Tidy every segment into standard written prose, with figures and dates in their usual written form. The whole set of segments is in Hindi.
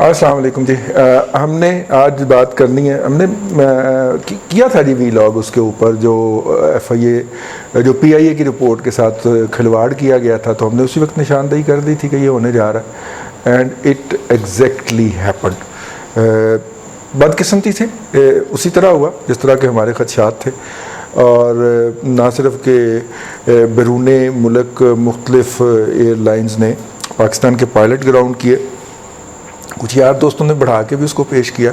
अस्सलाम वालेकुम जी। हमने आज बात करनी है, हमने किया था जी वीलॉग उसके ऊपर जो FIA जो PIA की रिपोर्ट के साथ खिलवाड़ किया गया था, तो हमने उसी वक्त निशानदेही कर दी थी कि ये होने जा रहा है एंड इट एग्जैक्टली हैपेंड। बदकिस्मती से उसी तरह हुआ जिस तरह के हमारे खदशात थे, और ना सिर्फ के बैरून मुल्क मुख्तलिफ एयरलाइंस ने पाकिस्तान के पायलट ग्राउंड किए, कुछ यार दोस्तों ने बढ़ा के भी उसको पेश किया,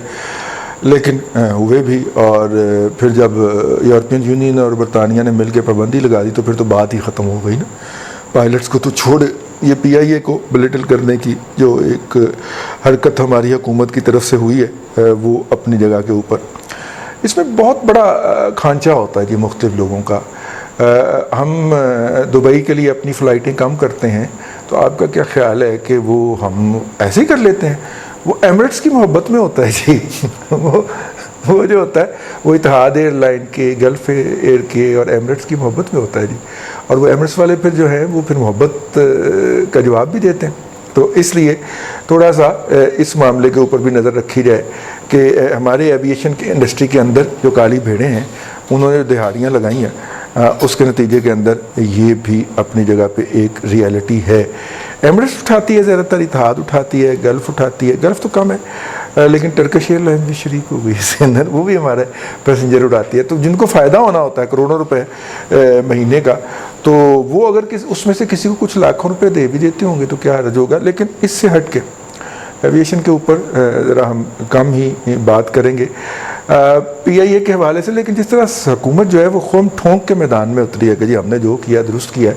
लेकिन हुए भी। और फिर जब यूरोपियन यूनियन और बरतानिया ने मिलकर पाबंदी लगा दी तो फिर तो बात ही ख़त्म हो गई ना। पायलट्स को तो छोड़, ये PIA को बिलिटल करने की जो एक हरकत हमारी हुकूमत की तरफ से हुई है वो अपनी जगह के ऊपर, इसमें बहुत बड़ा खांचा होता है जी मुख्तलिफ लोगों का। हम दुबई के लिए अपनी फ़्लाइटें कम करते हैं, तो आपका क्या ख्याल है कि वो हम ऐसे ही कर लेते हैं? वो एमिरेट्स की मोहब्बत में होता है जी। वो जो होता है वो इतिहाद एयरलाइन के, गल्फ़ एयर के और एमिरेट्स की मोहब्बत में होता है जी। और वो एमिरेट्स वाले फिर जो है वो फिर मोहब्बत का जवाब भी देते हैं। तो इसलिए थोड़ा सा इस मामले के ऊपर भी नज़र रखी जाए कि हमारे एविएशन के इंडस्ट्री के अंदर जो काली भेड़ें हैं उन्होंने जो दिहाड़ियाँ लगाई हैं, उसके नतीजे के अंदर ये भी अपनी जगह पे एक रियलिटी है। एमिरेट्स उठाती है ज़्यादातर, इतिहाद उठाती है, गल्फ़ उठाती है, गल्फ़ तो कम है, लेकिन टर्किश एयरलाइन भी शरीक हो गई इसके अंदर, वो भी हमारे पैसेंजर उड़ाती है। तो जिनको फ़ायदा होना होता है करोड़ों रुपए महीने का, तो वो अगर उसमें से किसी को कुछ लाखों रुपए दे भी देते होंगे तो क्या हर्ज होगा। लेकिन इससे हट के एविएशन के ऊपर ज़रा हम कम ही बात करेंगे PIA के हवाले से। लेकिन जिस तरह हुकूमत जो है वो खून ठोंक के मैदान में उतरी है कि जी हमने जो किया दुरुस्त किया है,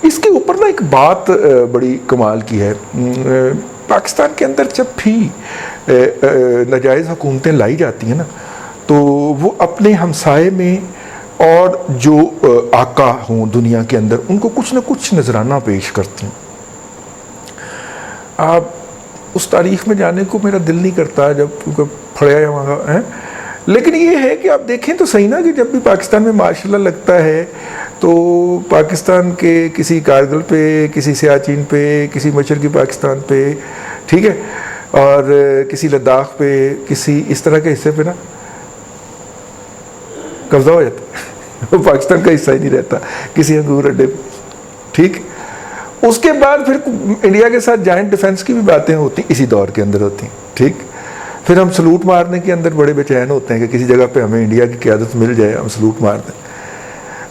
इसके ऊपर ना एक बात बड़ी कमाल की है। पाकिस्तान के अंदर जब भी नाजायज़ हुकूमतें लाई जाती हैं ना, तो वो अपने हमसाये में और जो आका हों दुनिया के अंदर उनको कुछ ना कुछ नजराना पेश करती हैं। आप उस तारीख में जाने को मेरा दिल नहीं करता जब फड़िया वहाँ है, लेकिन ये है कि आप देखें तो सही ना कि जब भी पाकिस्तान में मार्शल लॉ लगता है तो पाकिस्तान के किसी कारगिल पे, किसी सियाचिन पे, किसी मशरक़ी पाकिस्तान पे, ठीक है, और किसी लद्दाख पे, किसी इस तरह के हिस्से पे ना कब्जा हो जाता है। वो पाकिस्तान का हिस्सा ही नहीं रहता किसी अंगूर अड्डे पे, ठीक। उसके बाद फिर इंडिया के साथ जॉइंट डिफेंस की भी बातें होती इसी दौर के अंदर होती, ठीक। फिर हम सलूट मारने के अंदर बड़े बेचैन होते हैं कि किसी जगह पे हमें इंडिया की क़यादत मिल जाए, हम सलूट मार दें।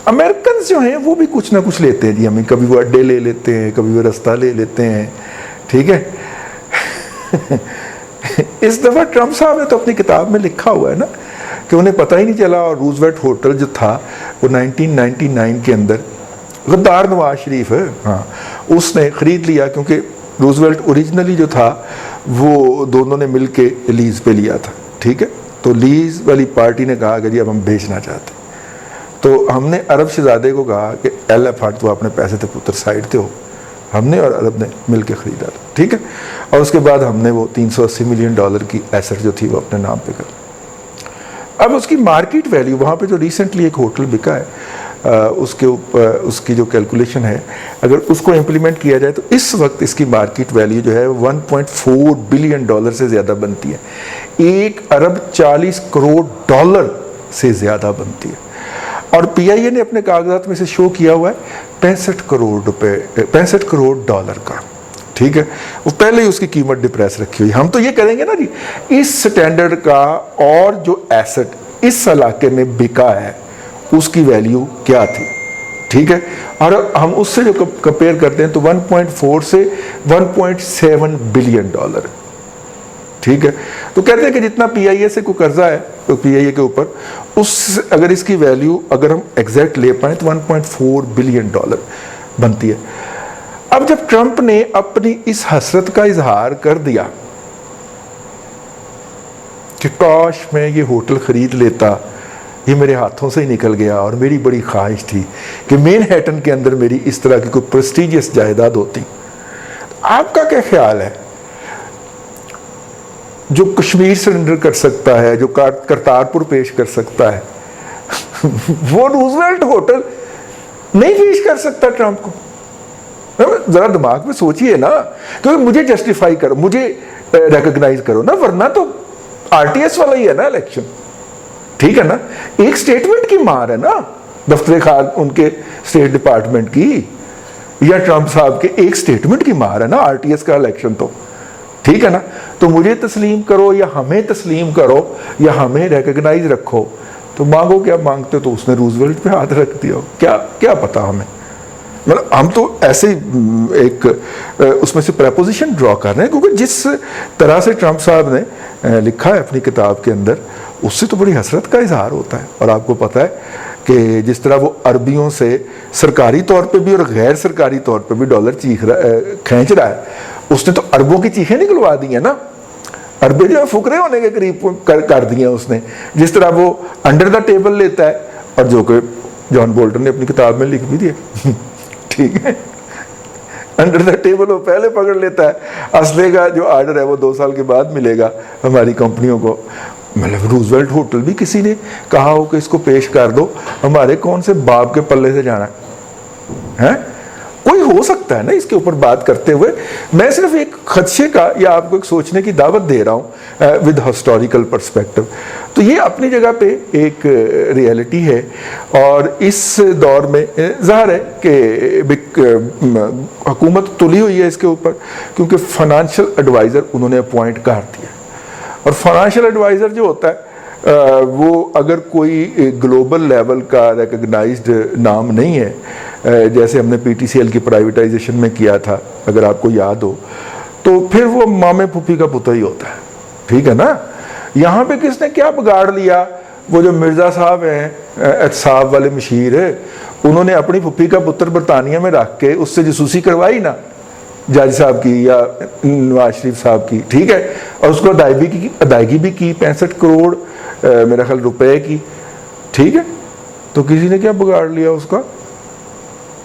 अमेरिकन जो हैं वो भी कुछ ना कुछ लेते हैं जी, हमें कभी वो अड्डे ले लेते हैं, कभी वो रास्ता ले लेते हैं, ठीक है। इस दफ़ा ट्रंप साहब ने तो अपनी किताब में लिखा हुआ है ना कि उन्हें पता ही नहीं चला, और रूजवेल्ट होटल जो था वो 1999 के अंदर गद्दार नवाज शरीफ है, हाँ, उसने ख़रीद लिया, क्योंकि रूजवेल्ट ओरिजिनली जो था वो दोनों ने मिल के लीज़ पे लिया था, ठीक है। तो लीज़ वाली पार्टी ने कहा कि जी अब हम बेचना चाहते हैं, तो हमने अरब शहजादे को कहा कि LF हट, तो अपने पैसे थे पुत्र साइड थे हो, हमने और अरब ने मिल के ख़रीदा था, ठीक है। और उसके बाद हमने वो $380 मिलियन की एसेट जो थी वो अपने नाम पे कर। अब उसकी मार्केट वैल्यू वहाँ पे जो रिसेंटली एक होटल बिका है, उसके ऊपर उसकी जो कैलकुलेशन है, अगर उसको इम्प्लीमेंट किया जाए तो इस वक्त इसकी मार्केट वैल्यू जो है 1.4 बिलियन डॉलर से ज़्यादा बनती है, 1 अरब 40 करोड़ डॉलर से ज़्यादा बनती है। और PIA ने अपने कागजात में से शो किया हुआ है 65 करोड़ रुपए, 65 करोड़ डॉलर का, ठीक है। वो पहले ही उसकी कीमत डिप्रेस रखी हुई। हम तो ये करेंगे ना जी, इस स्टैंडर्ड का और जो एसेट इस इलाके में बिका है उसकी वैल्यू क्या थी, ठीक है। और हम उससे जो कंपेयर करते हैं तो 1.4 से 1.7 बिलियन डॉलर, ठीक है। तो कहते हैं कि जितना PIA से कोई कर्जा है तो PIA के ऊपर, उस अगर इसकी वैल्यू अगर हम एग्जैक्ट ले पाए तो 1.4 बिलियन डॉलर बनती है। अब जब ट्रंप ने अपनी इस हसरत का इजहार कर दिया कि काश मैं ये होटल खरीद लेता, ये मेरे हाथों से ही निकल गया, और मेरी बड़ी ख्वाहिश थी कि मैनहट्टन के अंदर मेरी इस तरह की कोई प्रेस्टीजियस जायदाद होती। आपका क्या ख्याल है, जो कश्मीर सरेंडर कर सकता है, जो करतारपुर पेश कर सकता है, वो रूजवेल्ट होटल नहीं पेश कर सकता ट्रंप को? जरा दिमाग में सोचिए ना, क्योंकि मुझे जस्टिफाई करो, मुझे रिकॉग्नाइज करो ना, वरना तो आरटीएस वाला ही है ना इलेक्शन, ठीक है ना। एक स्टेटमेंट की मार है ना दफ्तर खान उनके स्टेट डिपार्टमेंट की, या ट्रंप साहब के एक स्टेटमेंट की मार है ना आरटीएस का इलेक्शन, तो ठीक है ना। तो मुझे तस्लीम करो या हमें तस्लीम करो या हमें रिकॉग्नाइज रखो, तो मांगो क्या मांगते हो। तो उसने रूजवेल्ट पे हाथ रख दिया, क्या क्या पता हमें, मतलब हम तो ऐसे एक उसमें से प्रपोजिशन ड्रॉ कर रहे हैं, क्योंकि जिस तरह से ट्रंप साहब ने लिखा है अपनी किताब के अंदर, उससे तो बड़ी हसरत का इजहार होता है। और आपको पता है कि जिस तरह वो अरबियों से सरकारी तौर पे भी और गैर सरकारी तौर पे भी डॉलर खींच रहा है, उसने तो अरबों की चीखें निकलवा दी हैं ना, अरबे जो फुकरे होने के करीब कर दिए उसने। जिस तरह वो अंडर द टेबल लेता है, और जो कि जॉन बोल्टन ने अपनी किताब में लिख भी दिया ठीक है, अंडर द टेबल वो पहले पकड़ लेता है, असले का जो आर्डर है वो 2 साल के बाद मिलेगा हमारी कंपनियों को। मतलब रूजवेल्ट होटल भी किसी ने कहा हो कि इसको पेश कर दो, हमारे कौन से बाप के पल्ले से जाना है? कोई हो सकता है ना इसके ऊपर बात करते हुए। मैं सिर्फ एक खदशे का या आपको एक सोचने की दावत दे रहा हूँ विद हिस्टोरिकल पर्सपेक्टिव। तो ये अपनी जगह पे एक रियलिटी है, और इस दौर में ज़ाहिर है कि हुकूमत तुली हुई है इसके ऊपर, क्योंकि फाइनेंशियल एडवाइज़र उन्होंने अपॉइंट कर दिया। और फाइनेंशियल एडवाइज़र जो होता है वो अगर कोई ग्लोबल लेवल का रिकग्नाइज्ड नाम नहीं है, जैसे हमने पीटीसीएल की प्राइवेटाइजेशन में किया था अगर आपको याद हो, तो फिर वो मामे फूफी का पुता ही होता है, ठीक है ना। यहाँ पे किसने क्या बिगाड़ लिया, वो जो मिर्ज़ा साहब हैं एहतसाब वाले मशीर है, उन्होंने अपनी फूफी का पुत्र बरतानिया में रख के उससे जसूसी करवाई ना जज साहब की या नवाज शरीफ साहब की, ठीक है, और उसको अदायगी भी की 65 करोड़ मेरा ख्याल रुपए की, ठीक है। तो किसी ने क्या बिगाड़ लिया उसका,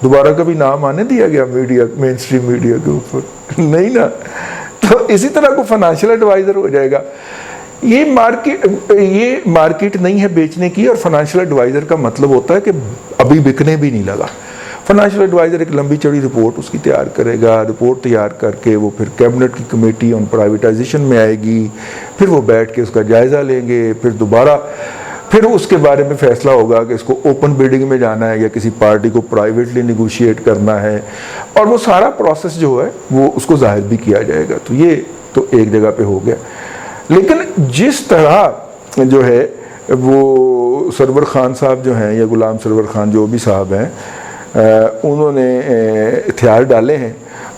दोबारा कभी नाम आने दिया गया मीडिया, मेन स्ट्रीम मीडिया के ऊपर नहीं ना। तो इसी तरह को फाइनेंशियल एडवाइजर हो जाएगा। ये मार्केट नहीं है बेचने की, और फाइनेंशियल एडवाइजर का मतलब होता है कि अभी बिकने भी नहीं लगा। फाइनेंशियल एडवाइजर एक लंबी चौड़ी रिपोर्ट उसकी तैयार करेगा, रिपोर्ट तैयार करके वो फिर कैबिनेट की कमेटी ऑन प्राइवेटाइजेशन में आएगी, फिर वो बैठ के उसका जायज़ा लेंगे, फिर दोबारा फिर उसके बारे में फैसला होगा कि इसको ओपन बिडिंग में जाना है या किसी पार्टी को प्राइवेटली निगोशिएट करना है, और वो सारा प्रोसेस जो है वो उसको जाहिर भी किया जाएगा। तो ये तो एक जगह पे हो गया। लेकिन जिस तरह जो है वो सरवर खान साहब जो हैं या गुलाम सरवर खान जो भी साहब हैं, उन्होंने हथियार डाले हैं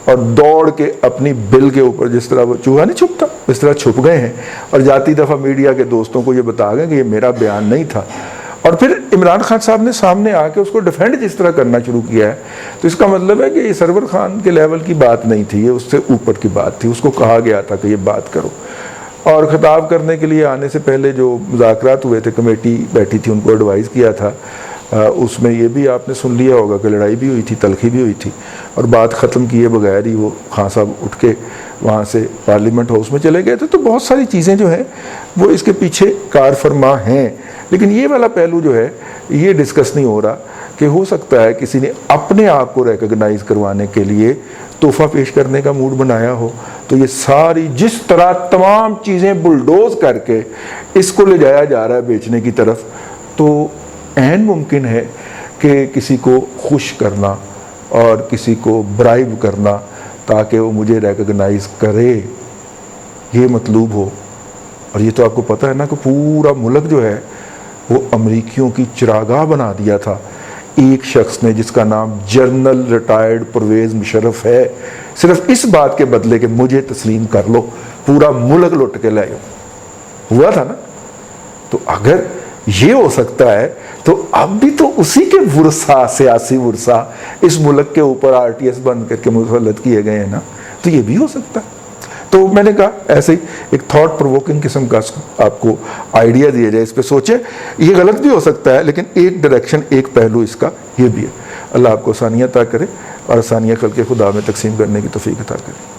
और दौड़ के अपनी बिल के ऊपर, जिस तरह वो चूहा नहीं छुपता इस तरह छुप गए हैं, और जाती दफ़ा मीडिया के दोस्तों को ये बता गए कि ये मेरा बयान नहीं था। और फिर इमरान खान साहब ने सामने आके उसको डिफेंड जिस तरह करना शुरू किया है, तो इसका मतलब है कि ये सरवर खान के लेवल की बात नहीं थी, ये उससे ऊपर की बात थी। उसको कहा गया था कि ये बात करो, और खिताब करने के लिए आने से पहले जो मुज़ाकरात हुए थे, कमेटी बैठी थी, उनको एडवाइज़ किया था, उसमें ये भी आपने सुन लिया होगा कि लड़ाई भी हुई थी, तलखी भी हुई थी, और बात ख़त्म किए बगैर ही वो खान साहब उठ के वहाँ से पार्लियामेंट हाउस में चले गए थे। तो बहुत सारी चीज़ें जो हैं वो इसके पीछे कार फरमा हैं। लेकिन ये वाला पहलू जो है ये डिस्कस नहीं हो रहा कि हो सकता है किसी ने अपने आप को रिकग्नाइज़ करवाने के लिए तोहफा पेश करने का मूड बनाया हो। तो ये सारी जिस तरह तमाम चीज़ें बुलडोज करके इसको ले जाया जा रहा है बेचने की तरफ, तो ऐन मुमकिन है कि किसी को खुश करना और किसी को ब्राइब करना ताकि वो मुझे रिकग्नाइज़ करे, ये मतलूब हो। और ये तो आपको पता है ना कि पूरा मुल्क जो है वो अमरीकियों की चिरागाह बना दिया था एक शख्स ने जिसका नाम जनरल रिटायर्ड परवेज़ मुशर्रफ है, सिर्फ इस बात के बदले कि मुझे तस्लीम कर लो, पूरा मुल्क लुट के लाए हुआ था ना। तो अगर ये हो सकता है तो अब भी तो उसी के वुरसा, सियासी वुरसा इस मुल्क के ऊपर आरटीएस बंद करके मुसल्लत किए गए हैं ना, तो ये भी हो सकता है। तो मैंने कहा ऐसे ही एक थॉट प्रोवोकिंग किस्म का आपको आइडिया दिया जाए, इस पर सोचें। ये गलत भी हो सकता है लेकिन एक डायरेक्शन, एक पहलू इसका ये भी है। अल्लाह आपको आसानियाँ अता करे और आसानियाँ खल्क़े खुदा में तकसीम करने की तौफ़ीक़ अता करे।